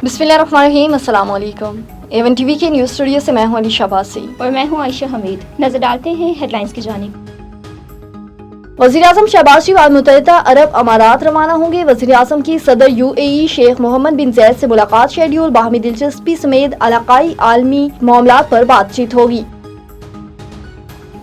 बिस्मिल्लाहिर्रहमानिर्रहीम, अस्सलाम वालेकुम। एवन टीवी के न्यूज़ स्टूडियो से मैं हूं अली शाबासी और मैं हूं आयशा हमीद। नजर डालते हैं हेडलाइंस की जानिब। वज़ीर-ए-आज़म शहबाज शरीफ आज मुत्तहिदा अरब अमारात रवाना होंगे। वज़ीर-ए-आज़म की सदर UAE शेख मोहम्मद बिन ज़ायद से मुलाकात शेड्यूल, बाहमी दिलचस्पी समेत इलाकाई आलमी मामलात पर बातचीत होगी।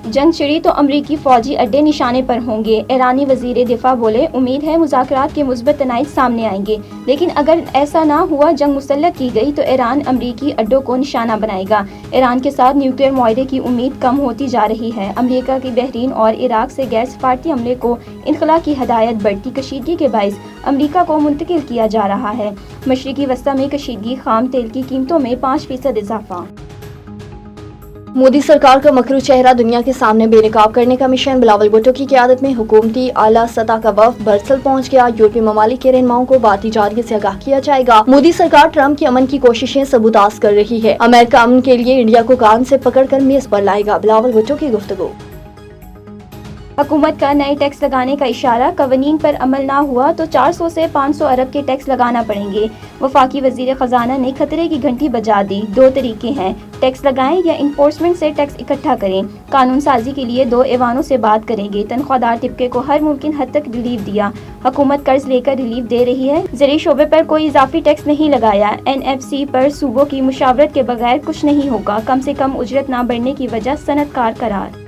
जंग छिड़ी तो अमरीकी फौजी अड्डे निशाने पर होंगे। ईरानी वजीर दिफा बोले, उम्मीद है मुज़ाकरात के मुस्बत तनाइज सामने आएंगे, लेकिन अगर ऐसा ना हुआ, जंग मुसल्लत की गई तो ईरान अमरीकी अड्डों को निशाना बनाएगा। ईरान के साथ न्यूक्लियर मुआहदे की उम्मीद कम होती जा रही है। अमरीका की बहरीन और इराक से गैर सफारती अमले को इनखला की हदायत बढ़ती कशीदगी के बाइस अमरीका को मुंतकिल किया जा रहा है। मशरिकी वस्ता में कशीदगी, खाम तेल की कीमतों में 5% इजाफा। मोदी सरकार का मकरू चेहरा दुनिया के सामने बेनकाब करने का मिशन, बिलावल भुट्टो की क़यादत में हुकूमती आला सतह का वफ़द ब्रसेल पहुंच गया। यूरोपीय ममालिक के रहनुमाओं को बाती जारियत से आगाह किया जाएगा। मोदी सरकार ट्रंप की अमन की कोशिशें सबूताज़ कर रही है। अमेरिका अमन के लिए इंडिया को कान से पकड़ कर मेज पर लाएगा, बिलावल भुट्टो की गुफ्तगू। हुकूमत का नए टैक्स लगाने का इशारा, कवानीन पर अमल ना हुआ तो 400 से 500 अरब के टैक्स लगाना पड़ेंगे। वफाकी वजीर खजाना ने खतरे की घंटी बजा दी। 2 तरीके हैं, टैक्स लगाएं या इन्फोर्समेंट से टैक्स इकट्ठा करें। कानून साजी के लिए 2 ऐवानों से बात करेंगे। तनख्वाहदार तबके को हर मुमकिन हद तक रिलीफ दिया। हुकूमत कर्ज लेकर रिलीफ दे रही है। ज़रूरी शोबे पर कोई इजाफी टैक्स नहीं लगाया। NFC पर सूबों की मुशावरत के बगैर कुछ नहीं होगा। कम से कम उजरत ना बढ़ने की वजह सनतकार करार।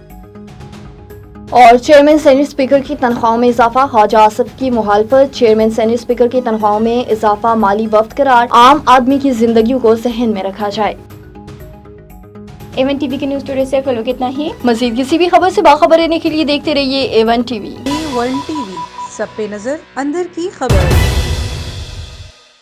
और चेयरमैन सेनेट स्पीकर की तनख्वाहों में इजाफा, ख्वाजा आसिफ की मुखालफत। चेयरमैन सेनेट स्पीकर की तनख्वाहों में इजाफा माली वफ्त करार, आम आदमी की जिंदगी को जहन में रखा जाए। एवन टीवी के न्यूज़ स्टूडियो से फिलहाल इतना ही। मजीद किसी भी खबर से बाखबर रहने के लिए देखते रहिए A1 TV। A1 TV, सब पे नजर, अंदर की खबर।